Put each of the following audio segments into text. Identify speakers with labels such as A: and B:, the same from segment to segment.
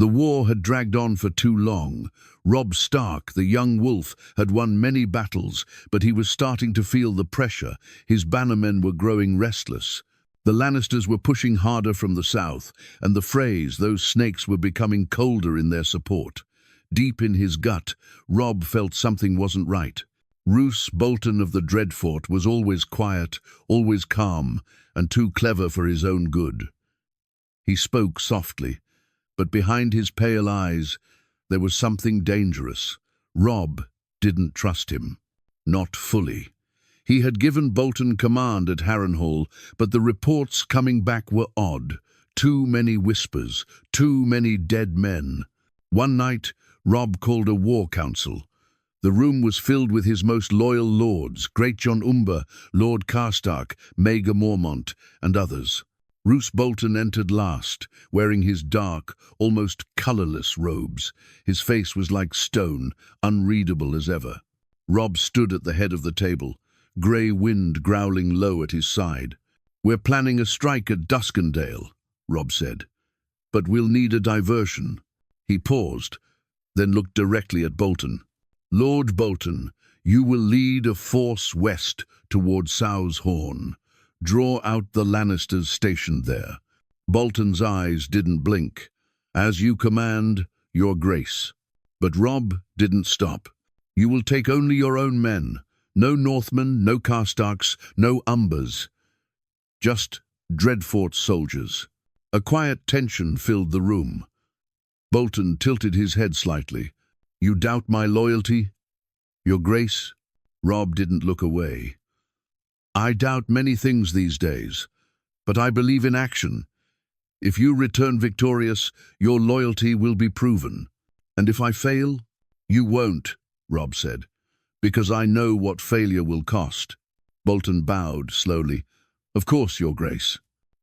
A: The war had dragged on for too long. Robb Stark, the young wolf, had won many battles, but he was starting to feel the pressure. His bannermen were growing restless. The Lannisters were pushing harder from the south, and the Freys, those snakes, were becoming colder in their support. Deep in his gut, Robb felt something wasn't right. Roose Bolton of the Dreadfort was always quiet, always calm, and too clever for his own good. He spoke softly, but behind his pale eyes there was something dangerous. Robb didn't trust him. Not fully. He had given Bolton command at Harrenhal, but the reports coming back were odd. Too many whispers, too many dead men. One night, Robb called a war council. The room was filled with his most loyal lords, Great John Umber, Lord Karstark, Maegor Mormont, and others. Roose Bolton entered last, wearing his dark, almost colourless robes. His face was like stone, unreadable as ever. Robb stood at the head of the table, grey wind growling low at his side. "We're planning a strike at Duskendale," Robb said, "but we'll need a diversion." He paused, then looked directly at Bolton. "Lord Bolton, you will lead a force west toward Sow's Horn. Draw out the Lannisters stationed there." Bolton's eyes didn't blink. "As you command, your grace." But Robb didn't stop. "You will take only your own men. No Northmen, no Karstarks, no Umbers. Just Dreadfort soldiers." A quiet tension filled the room. Bolton tilted his head slightly. "You doubt my loyalty, your grace?" Robb didn't look away. "I doubt many things these days, but I believe in action. If you return victorious, your loyalty will be proven. And if I fail, you won't," Robb said, "because I know what failure will cost." Bolton bowed slowly. "Of course, your grace."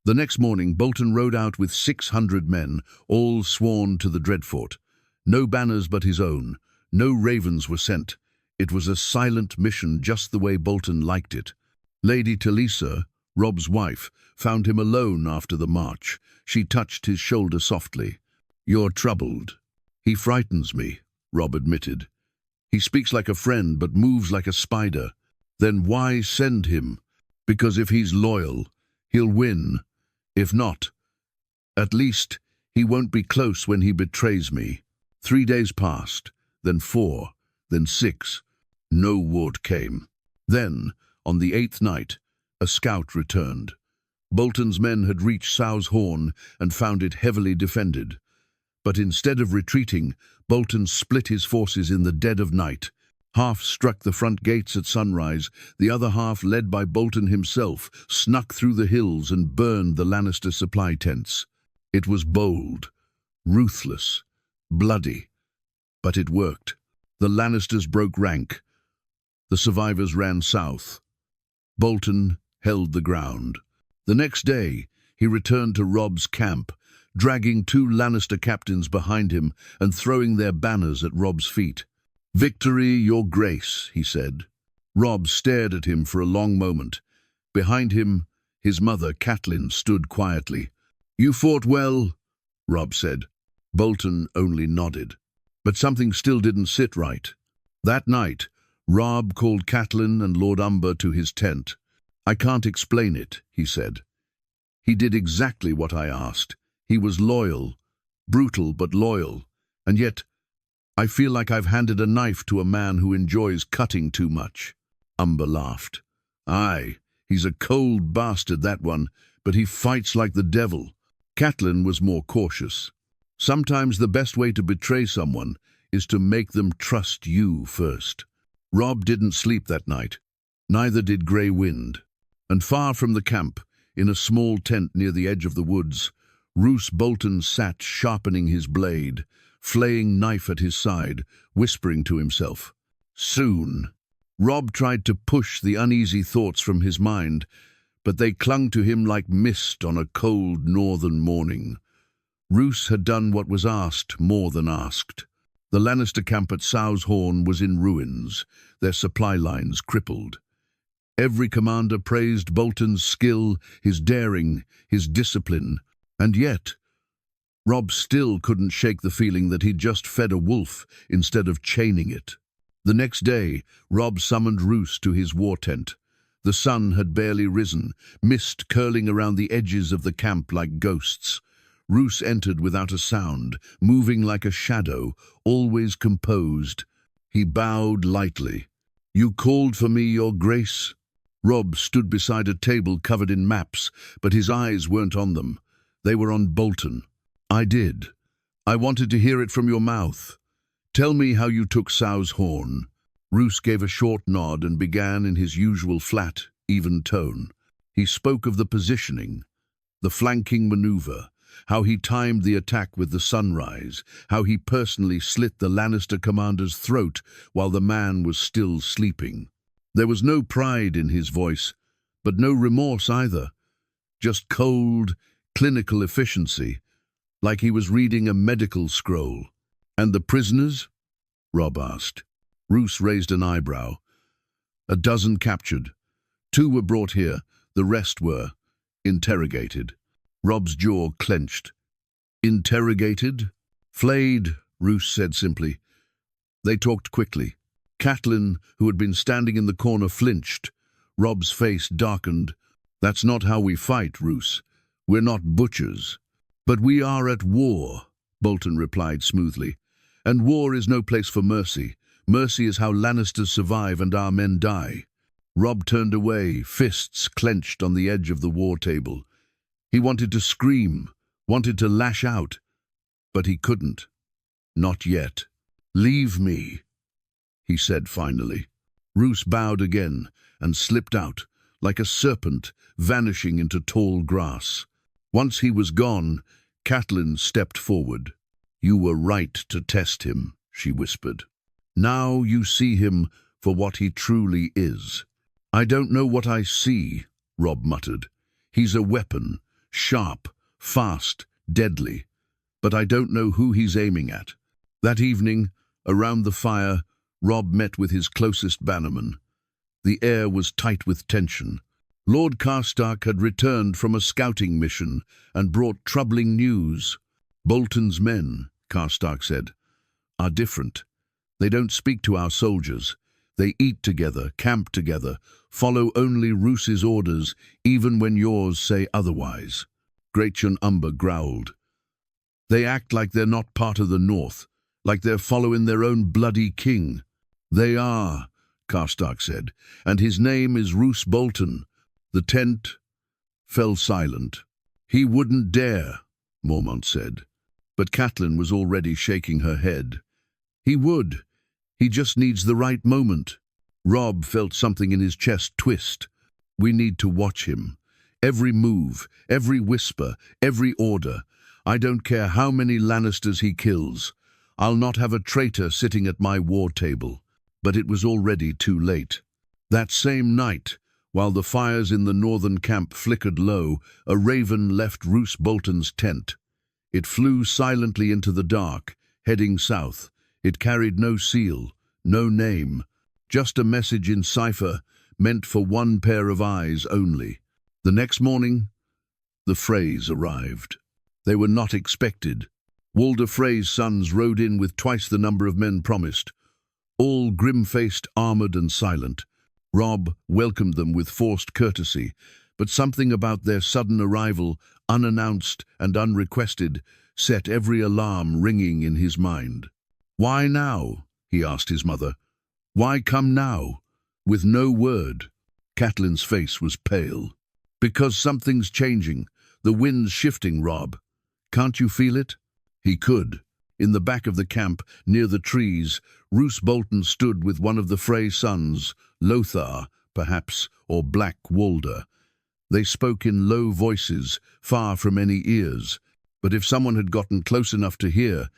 A: The next morning, Bolton rode out with 600 men, all sworn to the Dreadfort. No banners but his own. No ravens were sent. It was a silent mission, just the way Bolton liked it. Lady Talisa, Robb's wife, found him alone after the march. She touched his shoulder softly. "You're troubled." "He frightens me," Robb admitted. "He speaks like a friend but moves like a spider." "Then why send him?" "Because if he's loyal, he'll win. If not, at least he won't be close when he betrays me." 3 days passed, then 4, then 6. No word came. Then, on the 8th night, a scout returned. Bolton's men had reached Sow's Horn and found it heavily defended. But instead of retreating, Bolton split his forces in the dead of night. Half struck the front gates at sunrise, the other half, led by Bolton himself, snuck through the hills and burned the Lannister supply tents. It was bold, ruthless, bloody, but it worked. The Lannisters broke rank. The survivors ran south. Bolton held the ground. The next day, he returned to Robb's camp, dragging 2 Lannister captains behind him and throwing their banners at Robb's feet. "Victory, your grace," he said. Robb stared at him for a long moment. Behind him, his mother, Catelyn, stood quietly. "You fought well," Robb said. Bolton only nodded. But something still didn't sit right. That night, Robb called Catelyn and Lord Umber to his tent. "I can't explain it," he said. "He did exactly what I asked. He was loyal, brutal but loyal, and yet I feel like I've handed a knife to a man who enjoys cutting too much." Umber laughed. "Aye, he's a cold bastard, that one, but he fights like the devil." Catelyn was more cautious. "Sometimes the best way to betray someone is to make them trust you first." Robb didn't sleep that night. Neither did Grey Wind. And far from the camp, in a small tent near the edge of the woods, Roose Bolton sat sharpening his blade, flaying knife at his side, whispering to himself. "Soon." Robb tried to push the uneasy thoughts from his mind, but they clung to him like mist on a cold northern morning. Roose had done what was asked more than asked. The Lannister camp at Sow's Horn was in ruins, their supply lines crippled. Every commander praised Bolton's skill, his daring, his discipline, and yet Robb still couldn't shake the feeling that he'd just fed a wolf instead of chaining it. The next day, Robb summoned Roose to his war tent. The sun had barely risen, mist curling around the edges of the camp like ghosts. Roose entered without a sound, moving like a shadow, always composed. He bowed lightly. "You called for me, Your Grace?" Robb stood beside a table covered in maps, but his eyes weren't on them. They were on Bolton. "I did. I wanted to hear it from your mouth. Tell me how you took Sow's horn." Roose gave a short nod and began in his usual flat, even tone. He spoke of the positioning, the flanking maneuver, how he timed the attack with the sunrise, how he personally slit the Lannister commander's throat while the man was still sleeping. There was no pride in his voice, but no remorse either. Just cold, clinical efficiency, like he was reading a medical scroll. "And the prisoners?" Robb asked. Roose raised an eyebrow. "A dozen captured. 2 were brought here, the rest were interrogated." Robb's jaw clenched. "Interrogated?" "Flayed," Roose said simply. They talked quickly. Catelyn, who had been standing in the corner, flinched. Robb's face darkened. "That's not how we fight, Roose. We're not butchers." "But we are at war," Bolton replied smoothly. "And war is no place for mercy. Mercy is how Lannisters survive and our men die." Robb turned away, fists clenched on the edge of the war table. He wanted to scream, wanted to lash out, but he couldn't. Not yet. "Leave me," he said finally. Roose bowed again and slipped out, like a serpent vanishing into tall grass. Once he was gone, Catelyn stepped forward. "You were right to test him," she whispered. "Now you see him for what he truly is." "I don't know what I see," Robb muttered. "He's a weapon, sharp, fast, deadly. But I don't know who he's aiming at." That evening, around the fire, Robb met with his closest bannerman. The air was tight with tension. Lord Karstark had returned from a scouting mission and brought troubling news. "Bolton's men," Karstark said, "are different. They don't speak to our soldiers. They eat together, camp together, follow only Roose's orders, even when yours say otherwise." Gretchen Umber growled. "They act like they're not part of the North, like they're following their own bloody king." "They are," Karstark said, "and his name is Roose Bolton." The tent fell silent. "He wouldn't dare," Mormont said. But Catelyn was already shaking her head. "He would. He just needs the right moment." Robb felt something in his chest twist. "We need to watch him. Every move, every whisper, every order. I don't care how many Lannisters he kills. I'll not have a traitor sitting at my war table." But it was already too late. That same night, while the fires in the northern camp flickered low, a raven left Roose Bolton's tent. It flew silently into the dark, heading south. It carried no seal, no name, just a message in cipher meant for one pair of eyes only. The next morning, the Freys arrived. They were not expected. Walder Frey's sons rode in with twice the number of men promised, all grim-faced, armored and silent. Robb welcomed them with forced courtesy, but something about their sudden arrival, unannounced and unrequested, set every alarm ringing in his mind. "Why now?" he asked his mother. "Why come now? With no word?" Catelyn's face was pale. "Because something's changing. The wind's shifting, Robb. Can't you feel it?" He could. In the back of the camp, near the trees, Roose Bolton stood with one of the Frey sons, Lothar, perhaps, or Black Walder. They spoke in low voices, far from any ears, but if someone had gotten close enough to hear,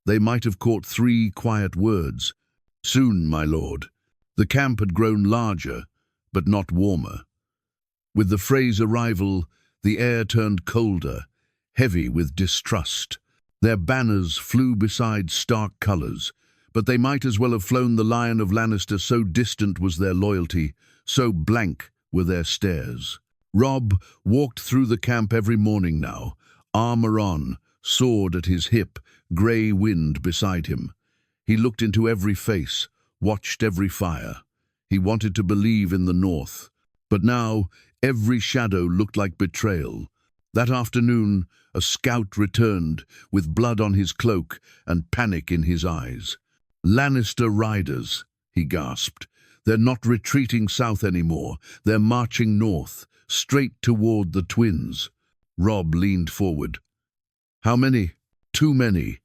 A: they might have caught 3 quiet words. "Soon, my lord." The camp had grown larger, but not warmer. With the Frey's arrival, the air turned colder, heavy with distrust. Their banners flew beside stark colours, but they might as well have flown the Lion of Lannister, so distant was their loyalty, so blank were their stares. Robb walked through the camp every morning now, armour on, sword at his hip, grey wind beside him. He looked into every face, watched every fire. He wanted to believe in the north. But now, every shadow looked like betrayal. That afternoon, a scout returned, with blood on his cloak and panic in his eyes. "Lannister riders," he gasped. "They're not retreating south anymore. They're marching north, straight toward the twins." Robb leaned forward. "How many?" "Too many.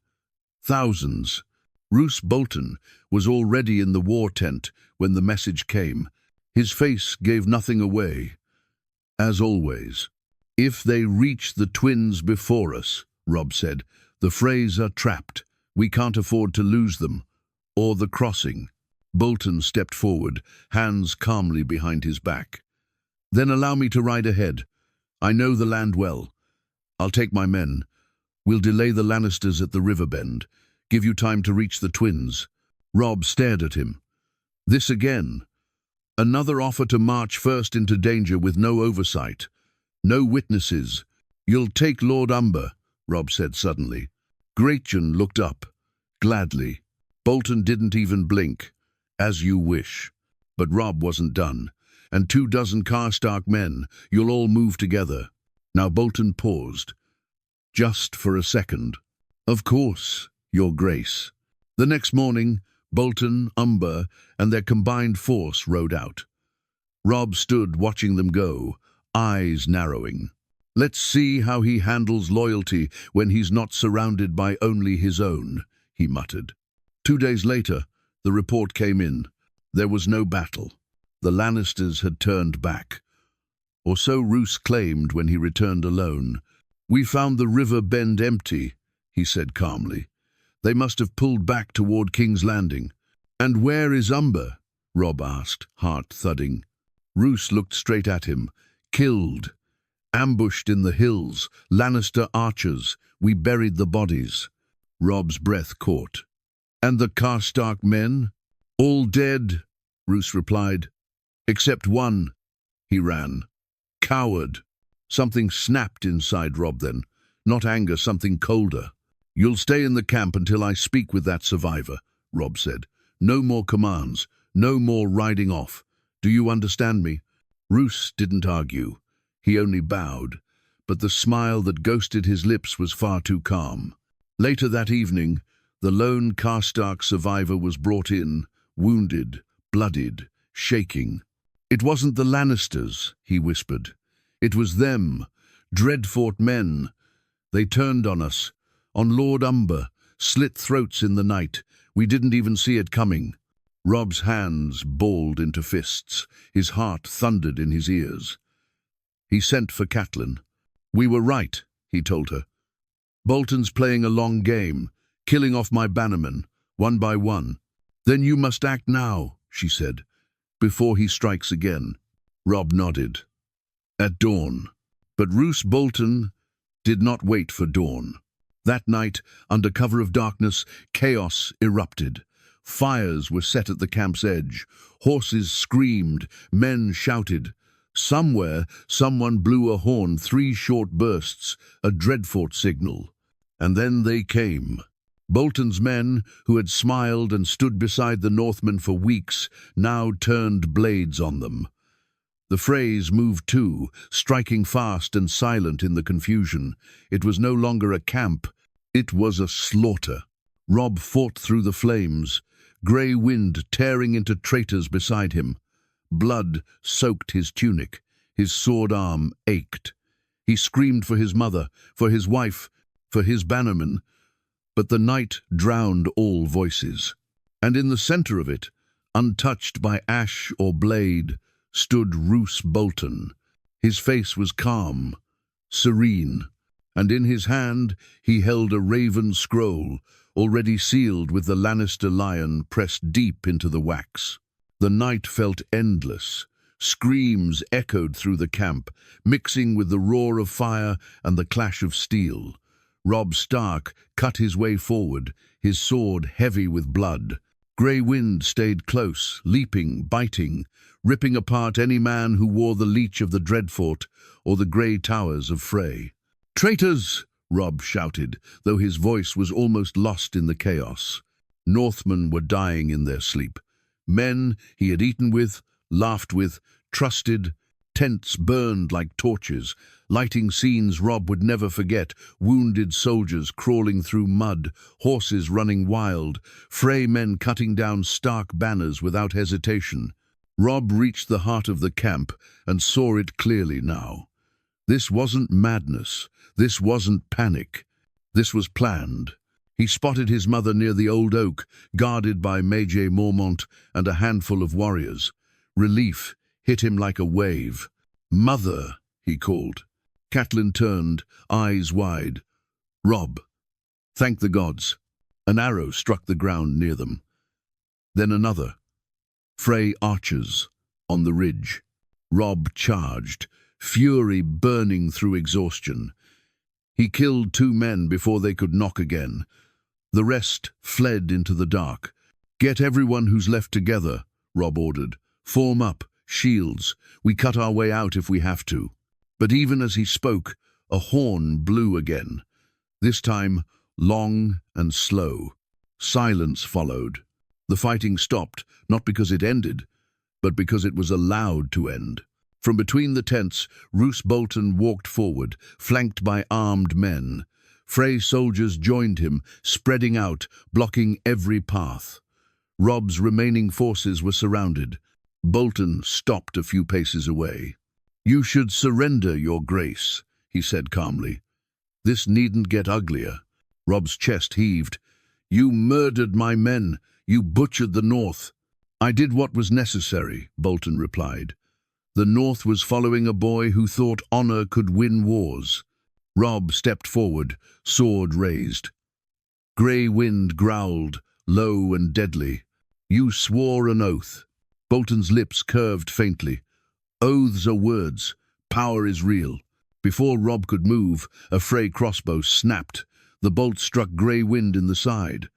A: Thousands." Roose Bolton was already in the war tent when the message came. His face gave nothing away. "As always. If they reach the twins before us," Robb said, "the Freys are trapped. We can't afford to lose them. Or the crossing." Bolton stepped forward, hands calmly behind his back. "Then allow me to ride ahead. I know the land well. I'll take my men. We'll delay the Lannisters at the river bend. Give you time to reach the twins." Robb stared at him. This again. Another offer to march first into danger with no oversight. No witnesses. "You'll take Lord Umber," Robb said suddenly. Gretchen looked up, gladly. Bolton didn't even blink. "As you wish." But Robb wasn't done. "And 24 Karstark men. You'll all move together." Now Bolton paused. "Just for a second." "Of course, Your Grace." The next morning, Bolton, Umber, and their combined force rode out. Robb stood watching them go, eyes narrowing. "Let's see how he handles loyalty when he's not surrounded by only his own," he muttered. 2 days later, the report came in. There was no battle. The Lannisters had turned back. Or so Roose claimed when he returned alone. "We found the river bend empty," he said calmly. "They must have pulled back toward King's Landing." "And where is Umber?" Robb asked, heart thudding. Roose looked straight at him. "Killed. Ambushed in the hills. Lannister archers. We buried the bodies." Robb's breath caught. "And the Karstark men?" "All dead," Roose replied. "Except one." He ran. "Coward." Something snapped inside Robb then. Not anger, something colder. "You'll stay in the camp until I speak with that survivor," Robb said. "No more commands. No more riding off. Do you understand me?" Roose didn't argue. He only bowed. But the smile that ghosted his lips was far too calm. Later that evening, the lone Karstark survivor was brought in, wounded, bloodied, shaking. "It wasn't the Lannisters," he whispered. "It was them, Dreadfort men. They turned on us, on Lord Umber, slit throats in the night. We didn't even see it coming." Robb's hands balled into fists. His heart thundered in his ears. He sent for Catelyn. "We were right," he told her. "Bolton's playing a long game, killing off my bannermen, one by one." "Then you must act now," she said, "before he strikes again." Robb nodded. "At dawn." But Roose Bolton did not wait for dawn. That night, under cover of darkness, chaos erupted. Fires were set at the camp's edge. Horses screamed, men shouted. Somewhere, someone blew a horn, 3 short bursts, a Dreadfort signal. And then they came. Bolton's men, who had smiled and stood beside the Northmen for weeks, now turned blades on them. The Freys moved too, striking fast and silent in the confusion. It was no longer a camp, it was a slaughter. Robb fought through the flames, grey wind tearing into traitors beside him. Blood soaked his tunic, his sword arm ached. He screamed for his mother, for his wife, for his bannermen, but the night drowned all voices. And in the center of it, untouched by ash or blade, stood Roose Bolton. His face was calm, serene, and in his hand he held a raven scroll, already sealed with the Lannister lion pressed deep into the wax. The night felt endless. Screams echoed through the camp, mixing with the roar of fire and the clash of steel. Robb Stark cut his way forward, his sword heavy with blood. Grey wind stayed close, leaping, biting, ripping apart any man who wore the leech of the Dreadfort or the grey towers of Frey. "Traitors!" Robb shouted, though his voice was almost lost in the chaos. Northmen were dying in their sleep. Men he had eaten with, laughed with, trusted. Tents burned like torches, lighting scenes Robb would never forget, wounded soldiers crawling through mud, horses running wild, Frey men cutting down Stark banners without hesitation. Robb reached the heart of the camp and saw it clearly now. This wasn't madness. This wasn't panic. This was planned. He spotted his mother near the old oak, guarded by Maege Mormont and a handful of warriors. Relief hit him like a wave. "Mother," he called. Catelyn turned, eyes wide. "Robb, thank the gods." An arrow struck the ground near them. Then another. Frey archers on the ridge. Robb charged, fury burning through exhaustion. He killed 2 men before they could knock again. The rest fled into the dark. "Get everyone who's left together," Robb ordered. "Form up, shields. We cut our way out if we have to." But even as he spoke, a horn blew again. This time, long and slow. Silence followed. The fighting stopped, not because it ended, but because it was allowed to end. From between the tents, Roose Bolton walked forward, flanked by armed men. Frey soldiers joined him, spreading out, blocking every path. Robb's remaining forces were surrounded. Bolton stopped a few paces away. "You should surrender, Your Grace," he said calmly. "This needn't get uglier." Robb's chest heaved. "You murdered my men. You butchered the North." "I did what was necessary," Bolton replied. "The North was following a boy who thought honor could win wars." Robb stepped forward, sword raised. Grey wind growled, low and deadly. "You swore an oath." Bolton's lips curved faintly. "Oaths are words. Power is real." Before Robb could move, a Frey crossbow snapped. The bolt struck Grey Wind in the side.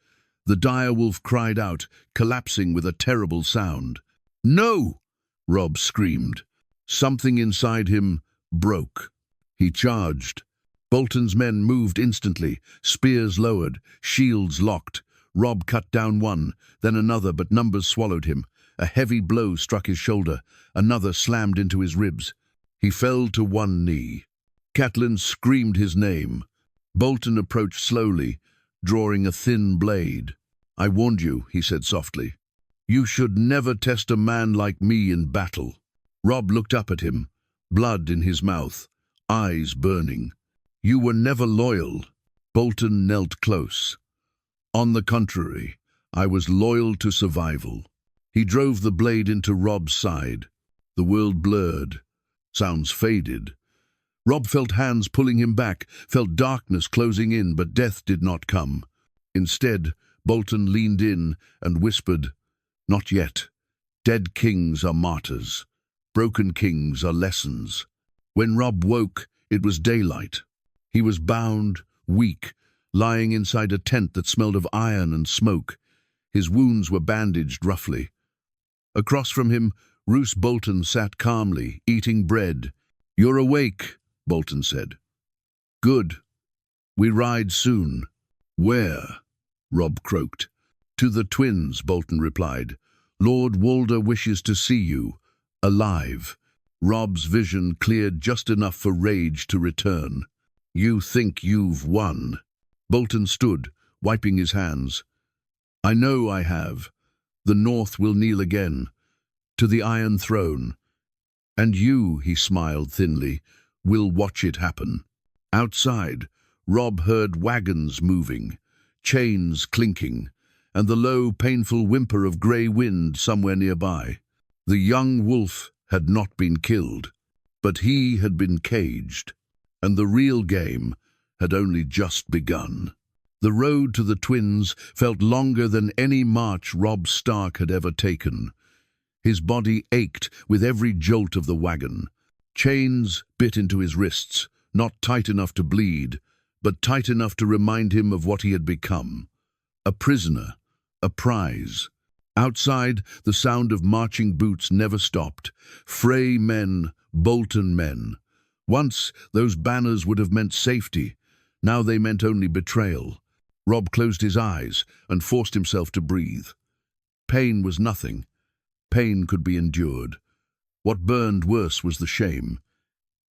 A: The direwolf cried out, collapsing with a terrible sound. "No!" Robb screamed. Something inside him broke. He charged. Bolton's men moved instantly, spears lowered, shields locked. Robb cut down one, then another, but numbers swallowed him. A heavy blow struck his shoulder. Another slammed into his ribs. He fell to one knee. Catelyn screamed his name. Bolton approached slowly, drawing a thin blade. "I warned you," he said softly. "You should never test a man like me in battle." Robb looked up at him, blood in his mouth, eyes burning. "You were never loyal." Bolton knelt close. "On the contrary, I was loyal to survival." He drove the blade into Robb's side. The world blurred. Sounds faded. Robb felt hands pulling him back, felt darkness closing in, but death did not come. Instead, Bolton leaned in and whispered, "Not yet. Dead kings are martyrs. Broken kings are lessons." When Robb woke, it was daylight. He was bound, weak, lying inside a tent that smelled of iron and smoke. His wounds were bandaged roughly. Across from him, Roose Bolton sat calmly, eating bread. "You're awake," Bolton said. "Good. We ride soon." "Where?" Robb croaked. "To the twins," Bolton replied. "Lord Walder wishes to see you, alive." Robb's vision cleared just enough for rage to return. "You think you've won." Bolton stood, wiping his hands. "I know I have. The North will kneel again, to the Iron Throne. And you," he smiled thinly, "will watch it happen." Outside, Robb heard wagons moving, chains clinking, and the low, painful whimper of Grey Wind somewhere nearby. The young wolf had not been killed, but he had been caged, and the real game had only just begun. The road to the twins felt longer than any march Robb Stark had ever taken. His body ached with every jolt of the wagon. Chains bit into his wrists, not tight enough to bleed, but tight enough to remind him of what he had become. A prisoner, a prize. Outside, the sound of marching boots never stopped. Frey men, Bolton men. Once, those banners would have meant safety. Now they meant only betrayal. Robb closed his eyes and forced himself to breathe. Pain was nothing. Pain could be endured. What burned worse was the shame.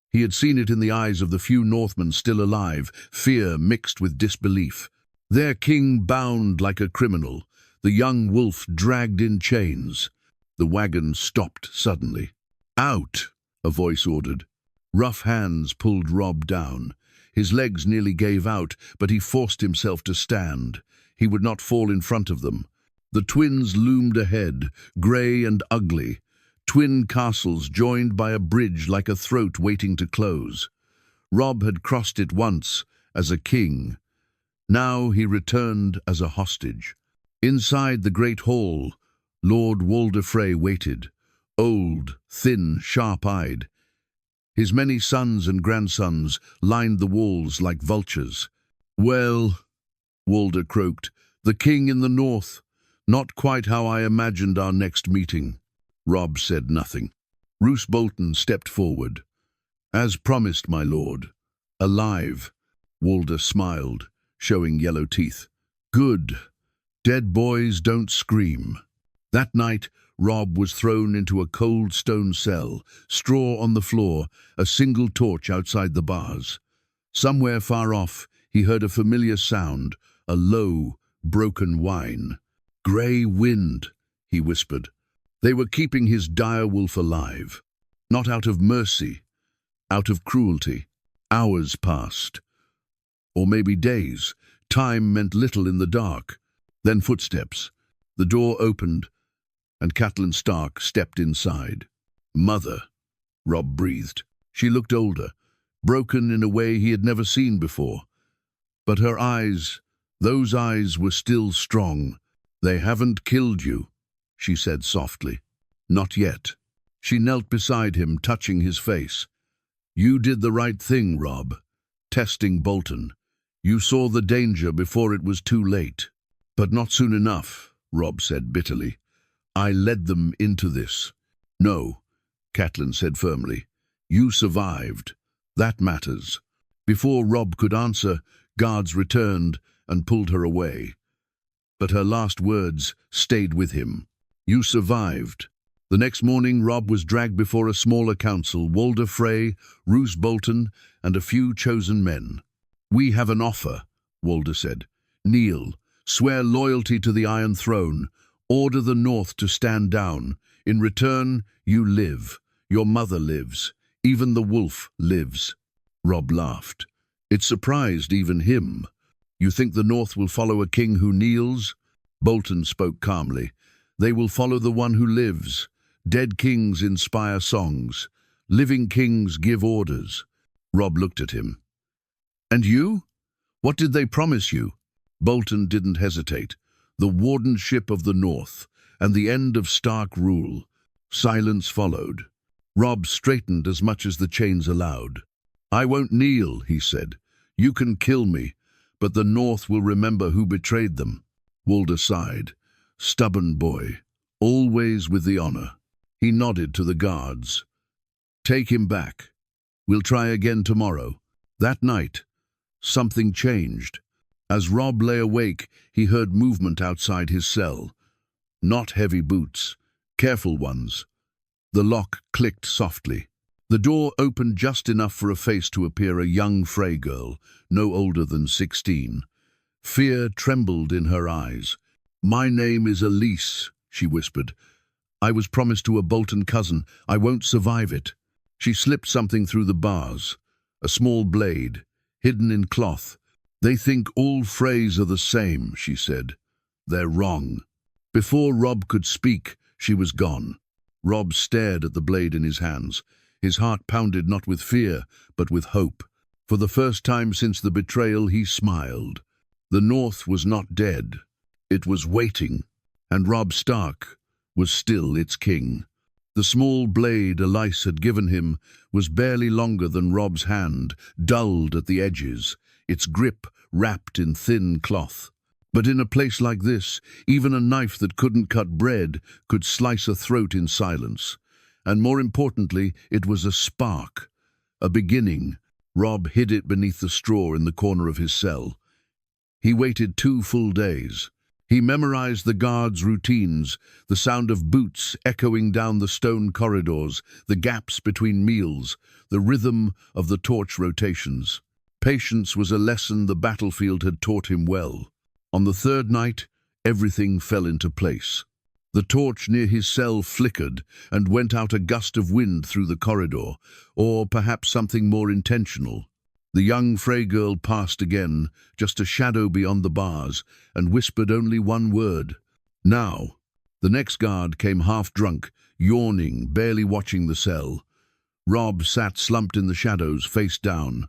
A: He had seen it in the eyes of the few Northmen still alive, fear mixed with disbelief. Their king bound like a criminal, the young wolf dragged in chains. The wagon stopped suddenly. "Out!" a voice ordered. Rough hands pulled Robb down. His legs nearly gave out, but he forced himself to stand. He would not fall in front of them. The twins loomed ahead, grey and ugly. Twin castles joined by a bridge like a throat waiting to close. Robb had crossed it once, as a king. Now he returned as a hostage. Inside the great hall, Lord Walder Frey waited, old, thin, sharp-eyed. His many sons and grandsons lined the walls like vultures. "Well," Walder croaked, "the king in the north. Not quite how I imagined our next meeting." Robb said nothing. Roose Bolton stepped forward. "As promised, my lord. Alive." Walder smiled, showing yellow teeth. "Good. Dead boys don't scream." That night, Robb was thrown into a cold stone cell, straw on the floor, a single torch outside the bars. Somewhere far off, he heard a familiar sound, a low, broken whine. "Grey wind," he whispered. They were keeping his dire wolf alive. Not out of mercy, out of cruelty. Hours passed. Or maybe days. Time meant little in the dark. Then footsteps. The door opened, and Catelyn Stark stepped inside. "Mother," Robb breathed. She looked older, broken in a way he had never seen before. But her eyes, those eyes were still strong. "They haven't killed you," she said softly. "Not yet." She knelt beside him, touching his face. "You did the right thing, Robb. Testing Bolton. You saw the danger before it was too late." "But not soon enough," Robb said bitterly. "I led them into this." "No," Catelyn said firmly. "You survived. That matters." Before Robb could answer, guards returned and pulled her away. But her last words stayed with him. "You survived." The next morning, Robb was dragged before a smaller council, Walder Frey, Roose Bolton, and a few chosen men. "We have an offer," Walder said. "Kneel, swear loyalty to the Iron Throne, order the North to stand down. In return, you live. Your mother lives. Even the wolf lives." Robb laughed. It surprised even him. "You think the North will follow a king who kneels?" Bolton spoke calmly. "They will follow the one who lives. Dead kings inspire songs. Living kings give orders." Robb looked at him. "And you? What did they promise you?" Bolton didn't hesitate. The wardenship of the North, and the end of Stark rule. Silence followed. Robb straightened as much as the chains allowed. "I won't kneel," he said. "You can kill me, but the North will remember who betrayed them." Walder sighed. "Stubborn boy, always with the honor." He nodded to the guards. "Take him back. We'll try again tomorrow." That night, something changed. As Robb lay awake, he heard movement outside his cell. Not heavy boots, careful ones. The lock clicked softly. The door opened just enough for a face to appear, a young Frey girl, no older than 16. Fear trembled in her eyes. "My name is Elise," she whispered. "I was promised to a Bolton cousin. I won't survive it." She slipped something through the bars. A small blade, hidden in cloth. "They think all Freys are the same," she said. "They're wrong." Before Robb could speak, she was gone. Robb stared at the blade in his hands. His heart pounded not with fear, but with hope. For the first time since the betrayal, he smiled. The North was not dead. It was waiting, and Robb Stark was still its king. The small blade Elise had given him was barely longer than Robb's hand, dulled at the edges, its grip wrapped in thin cloth. But in a place like this, even a knife that couldn't cut bread could slice a throat in silence. And more importantly, it was a spark, a beginning, Robb hid it beneath the straw in the corner of his cell. He waited 2 full days. He memorized the guards' routines, the sound of boots echoing down the stone corridors, the gaps between meals, the rhythm of the torch rotations. Patience was a lesson the battlefield had taught him well. On the 3rd night, everything fell into place. The torch near his cell flickered and went out a gust of wind through the corridor, or perhaps something more intentional. The young Frey girl passed again, just a shadow beyond the bars, and whispered only one word. Now. The next guard came half-drunk, yawning, barely watching the cell. Robb sat slumped in the shadows, face down.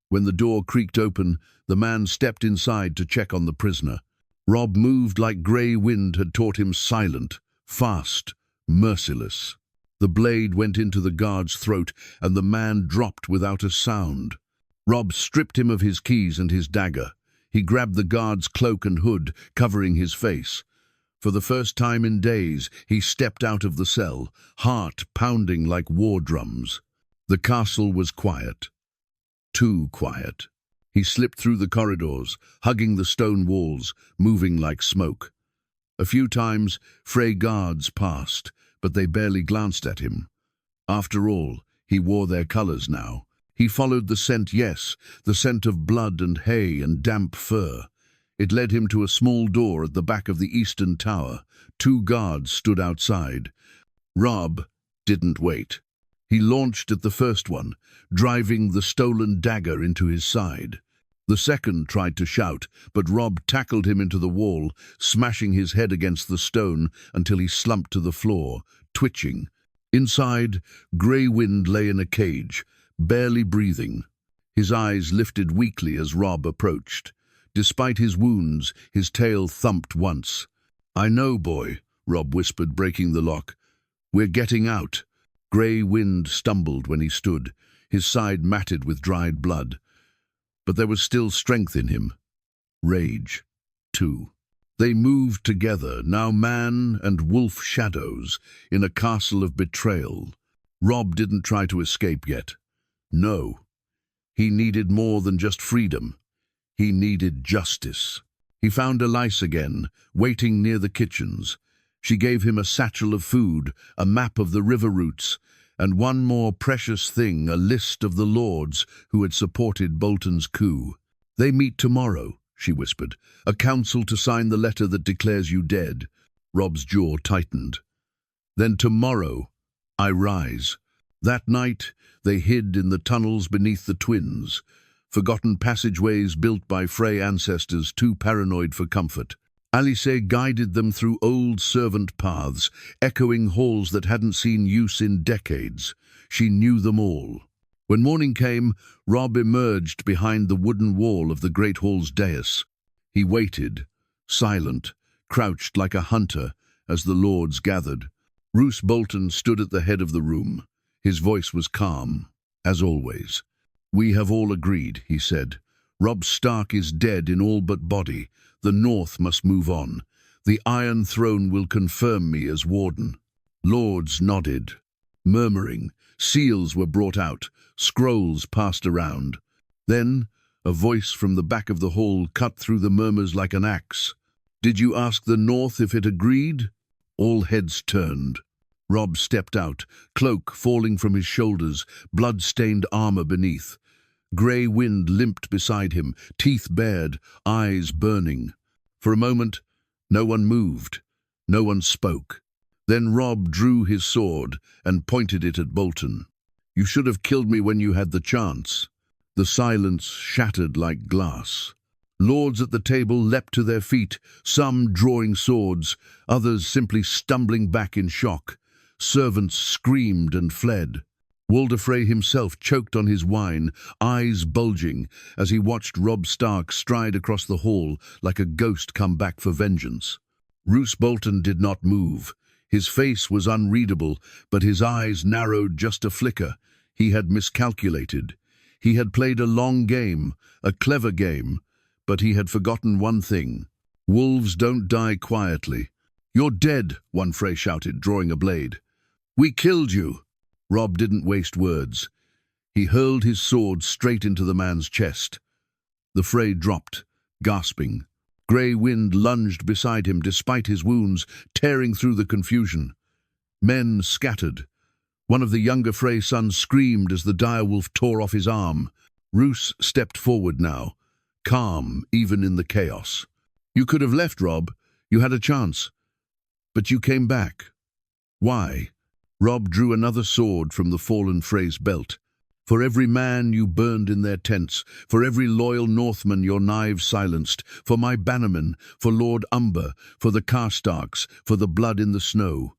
A: When the door creaked open, the man stepped inside to check on the prisoner. Robb moved like grey wind had taught him, silent, fast, merciless. The blade went into the guard's throat, and the man dropped without a sound. Robb stripped him of his keys and his dagger. He grabbed the guard's cloak and hood, covering his face. For the first time in days, he stepped out of the cell, heart pounding like war drums. The castle was quiet. Too quiet. He slipped through the corridors, hugging the stone walls, moving like smoke. A few times, Frey guards passed, but they barely glanced at him. After all, he wore their colors now. He followed the scent, yes, the scent of blood and hay and damp fur. It led him to a small door at the back of the eastern tower. 2 guards stood outside. Robb didn't wait. He launched at the first one, driving the stolen dagger into his side. The second tried to shout, but Robb tackled him into the wall, smashing his head against the stone until he slumped to the floor, twitching. Inside, Grey Wind lay in a cage, barely breathing. His eyes lifted weakly as Robb approached. Despite his wounds, his tail thumped once. "I know, boy," Robb whispered, breaking the lock. "We're getting out." Grey Wind stumbled when he stood, his side matted with dried blood. But there was still strength in him. Rage, too. They moved together, now man and wolf shadows, in a castle of betrayal. Robb didn't try to escape yet. No. He needed more than just freedom. He needed justice. He found Elise again, waiting near the kitchens. She gave him a satchel of food, a map of the river routes, and one more precious thing, a list of the lords who had supported Bolton's coup. "They meet tomorrow," she whispered, "a council to sign the letter that declares you dead." Robb's jaw tightened. "Then tomorrow, I rise." That night, they hid in the tunnels beneath the twins, forgotten passageways built by Frey ancestors too paranoid for comfort. Elise guided them through old servant paths, echoing halls that hadn't seen use in decades. She knew them all. When morning came, Robb emerged behind the wooden wall of the great hall's dais. He waited, silent, crouched like a hunter, as the lords gathered. Roose Bolton stood at the head of the room. His voice was calm, as always. "We have all agreed," he said. "Robb Stark is dead in all but body. The North must move on. The Iron Throne will confirm me as warden." Lords nodded, murmuring. Seals were brought out, scrolls passed around. Then, a voice from the back of the hall cut through the murmurs like an axe. "Did you ask the North if it agreed?" All heads turned. Robb stepped out, cloak falling from his shoulders, blood-stained armor beneath. Grey Wind limped beside him, teeth bared, eyes burning. For a moment, no one moved, no one spoke. Then Robb drew his sword and pointed it at Bolton. "You should have killed me when you had the chance." The silence shattered like glass. Lords at the table leapt to their feet, some drawing swords, others simply stumbling back in shock. Servants screamed and fled. Walder Frey himself choked on his wine, eyes bulging, as he watched Robb Stark stride across the hall like a ghost come back for vengeance. Roose Bolton did not move. His face was unreadable, but his eyes narrowed just a flicker. He had miscalculated. He had played a long game, a clever game, but he had forgotten one thing. Wolves don't die quietly. "You're dead," one Frey shouted, drawing a blade. "We killed you." Robb didn't waste words. He hurled his sword straight into the man's chest. The Frey dropped, gasping. Grey wind lunged beside him despite his wounds, tearing through the confusion. Men scattered. One of the younger Frey sons screamed as the direwolf tore off his arm. Roose stepped forward now, calm even in the chaos. "You could have left, Robb. You had a chance. But you came back. Why?" Robb drew another sword from the fallen Frey's belt. "For every man you burned in their tents, for every loyal Northman your knives silenced, for my bannermen, for Lord Umber, for the Karstarks, for the blood in the snow.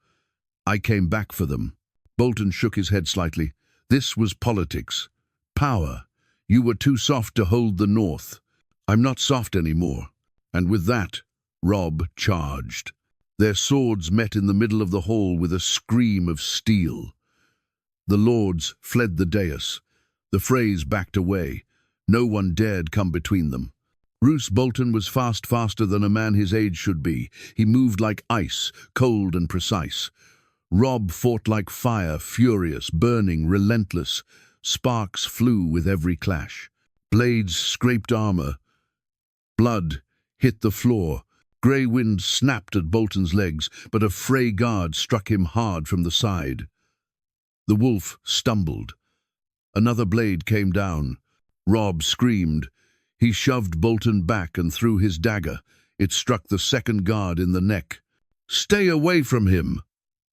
A: I came back for them." Bolton shook his head slightly. "This was politics. Power. You were too soft to hold the North. I'm not soft anymore." And with that, Robb charged. Their swords met in the middle of the hall with a scream of steel. The lords fled the dais. The Freys backed away. No one dared come between them. Roose Bolton was faster than a man his age should be. He moved like ice, cold and precise. Robb fought like fire, furious, burning, relentless. Sparks flew with every clash. Blades scraped armor. Blood hit the floor. Grey wind snapped at Bolton's legs, but a Frey guard struck him hard from the side. The wolf stumbled. Another blade came down. Robb screamed. He shoved Bolton back and threw his dagger. It struck the second guard in the neck. "Stay away from him!"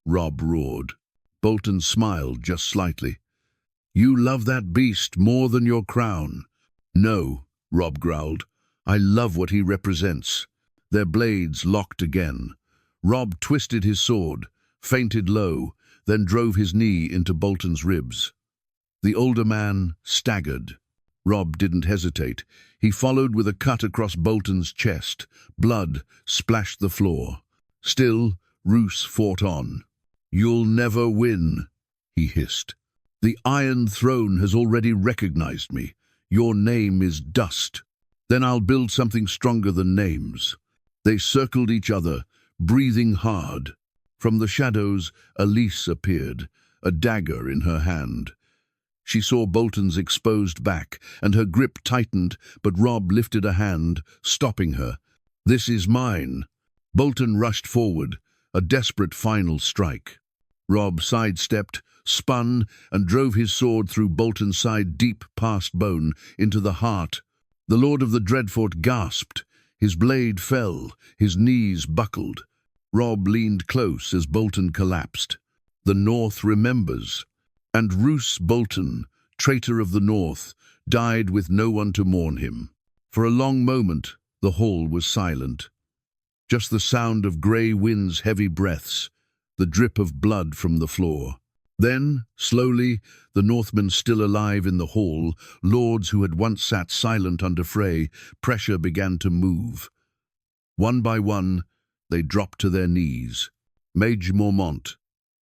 A: Robb roared. Bolton smiled just slightly. "You love that beast more than your crown." "No," Robb growled. "I love what he represents." Their blades locked again. Robb twisted his sword, feinted low, then drove his knee into Bolton's ribs. The older man staggered. Robb didn't hesitate. He followed with a cut across Bolton's chest. Blood splashed the floor. Still, Roose fought on. "You'll never win," he hissed. "The Iron Throne has already recognized me. Your name is dust. Then I'll build something stronger than names." They circled each other, breathing hard. From the shadows, Elise appeared, a dagger in her hand. She saw Bolton's exposed back, and her grip tightened, but Robb lifted a hand, stopping her. "This is mine." Bolton rushed forward, a desperate final strike. Robb sidestepped, spun, and drove his sword through Bolton's side deep past bone, into the heart. The Lord of the Dreadfort gasped. His blade fell, his knees buckled. Robb leaned close as Bolton collapsed. The North remembers. And Roose Bolton, traitor of the North, died with no one to mourn him. For a long moment, the hall was silent. Just the sound of grey wind's heavy breaths, the drip of blood from the floor. Then, slowly, the Northmen still alive in the hall, lords who had once sat silent under Frey, pressure began to move. One by one, they dropped to their knees. Mage Mormont,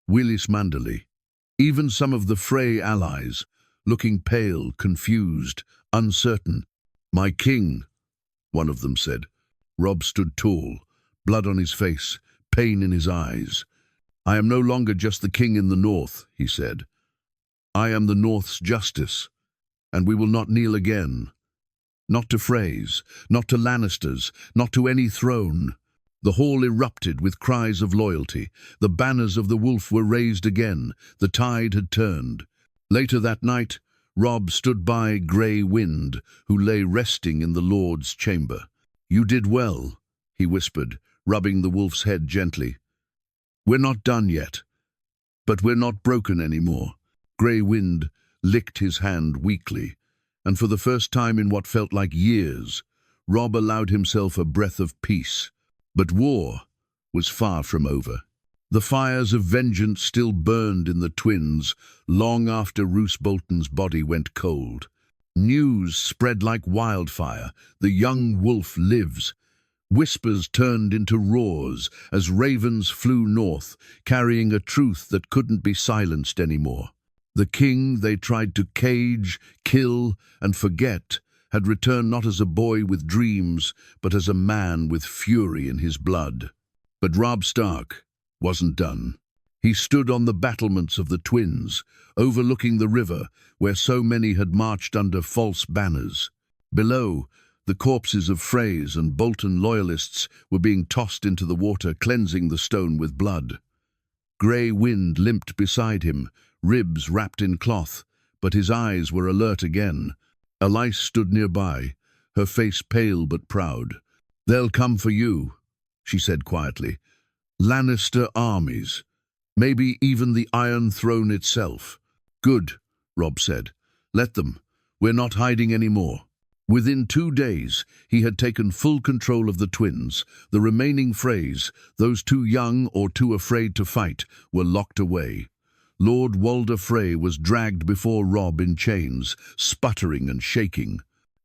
A: Willis Manderley, even some of the Frey allies, looking pale, confused, uncertain. "My king," one of them said. Robb stood tall, blood on his face, pain in his eyes. "I am no longer just the king in the North," he said. "I am the North's justice, and we will not kneel again. Not to Freys, not to Lannisters, not to any throne." The hall erupted with cries of loyalty. The banners of the wolf were raised again. The tide had turned. Later that night, Robb stood by Grey Wind, who lay resting in the Lord's chamber. "You did well," he whispered, rubbing the wolf's head gently. "We're not done yet, but we're not broken anymore." Grey Wind licked his hand weakly, and for the first time in what felt like years, Robb allowed himself a breath of peace. But war was far from over. The fires of vengeance still burned in the twins long after Roose Bolton's body went cold. News spread like wildfire. The young wolf lives. Whispers turned into roars as ravens flew north, carrying a truth that couldn't be silenced anymore. The king they tried to cage, kill, and forget had returned not as a boy with dreams, but as a man with fury in his blood. But Robb Stark wasn't done. He stood on the battlements of the twins, overlooking the river where so many had marched under false banners. Below, the corpses of Freys and Bolton loyalists were being tossed into the water, cleansing the stone with blood. Grey Wind limped beside him, ribs wrapped in cloth, but his eyes were alert again. Elise stood nearby, her face pale but proud. "They'll come for you," she said quietly. "Lannister armies. Maybe even the Iron Throne itself." "Good," Robb said. "Let them. We're not hiding anymore." Within 2 days, he had taken full control of the twins. The remaining Freys, those too young or too afraid to fight, were locked away. Lord Walder Frey was dragged before Robb in chains, sputtering and shaking.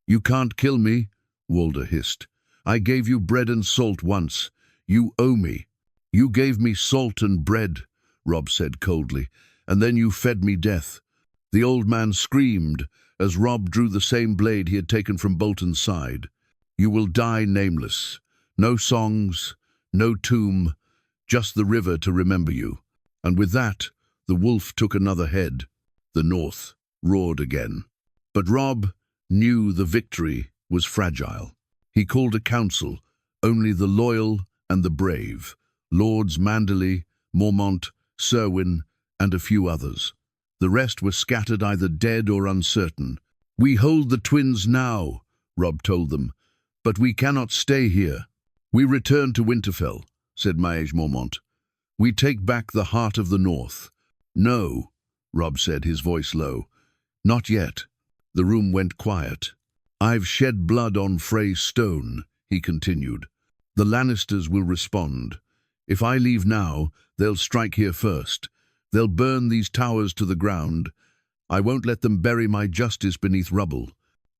A: "You can't kill me," Walder hissed. "I gave you bread and salt once. You owe me." "You gave me salt and bread," Robb said coldly, "and then you fed me death." The old man screamed as Robb drew the same blade he had taken from Bolton's side. "You will die nameless. No songs, no tomb, just the river to remember you." And with that, the wolf took another head. The north roared again. But Robb knew the victory was fragile. He called a council, only the loyal and the brave, Lords Manderley, Mormont, Serwyn, and a few others. The rest were scattered, either dead or uncertain. "We hold the twins now," Robb told them, "but we cannot stay here." "We return to Winterfell," said Maege Mormont. "We take back the heart of the North." "No," Robb said, his voice low. "Not yet." The room went quiet. "I've shed blood on Frey's stone," he continued. "The Lannisters will respond. If I leave now, they'll strike here first. They'll burn these towers to the ground. I won't let them bury my justice beneath rubble."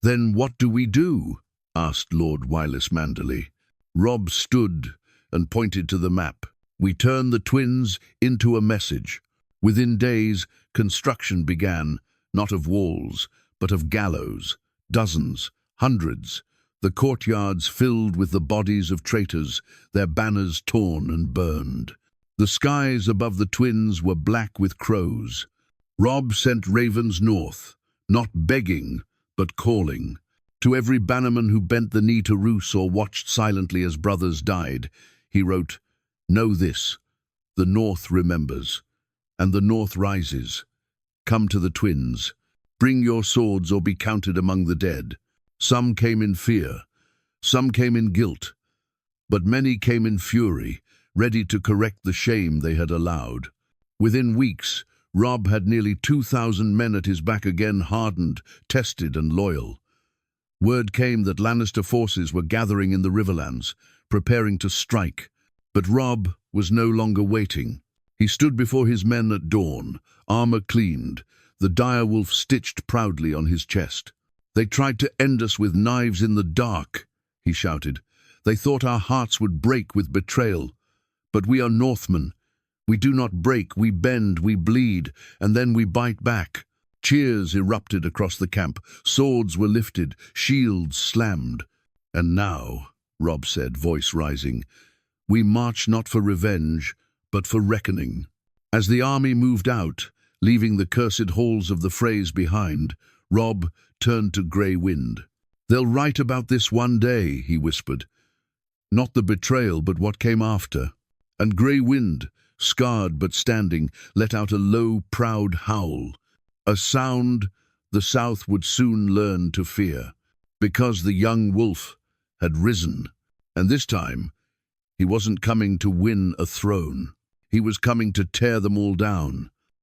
A: "Then what do we do?" asked Lord Wylis Manderley. Robb stood and pointed to the map. "We turn the twins into a message." Within days, construction began, not of walls, but of gallows. Dozens, hundreds. The courtyards filled with the bodies of traitors, their banners torn and burned. The skies above the twins were black with crows. Robb sent ravens north, not begging, but calling. To every bannerman who bent the knee to Roose or watched silently as brothers died, he wrote, "Know this, the North remembers, and the North rises. Come to the twins. Bring your swords or be counted among the dead." Some came in fear, some came in guilt, but many came in fury, ready to correct the shame they had allowed. Within weeks, Robb had nearly 2,000 men at his back again, hardened, tested and loyal. Word came that Lannister forces were gathering in the Riverlands, preparing to strike. But Robb was no longer waiting. He stood before his men at dawn, armor cleaned, the direwolf stitched proudly on his chest. "They tried to end us with knives in the dark," he shouted. "They thought our hearts would break with betrayal. But we are Northmen. We do not break, we bend, we bleed, and then we bite back." Cheers erupted across the camp. Swords were lifted, shields slammed. "And now," Robb said, voice rising, "we march not for revenge, but for reckoning." As the army moved out, leaving the cursed halls of the Freys behind, Robb turned to Grey Wind. "They'll write about this one day," he whispered. "Not the betrayal, but what came after." And Grey Wind, scarred but standing, let out a low, proud howl, a sound the South would soon learn to fear, because the young wolf had risen. And this time, he wasn't coming to win a throne. He was coming to tear them all down.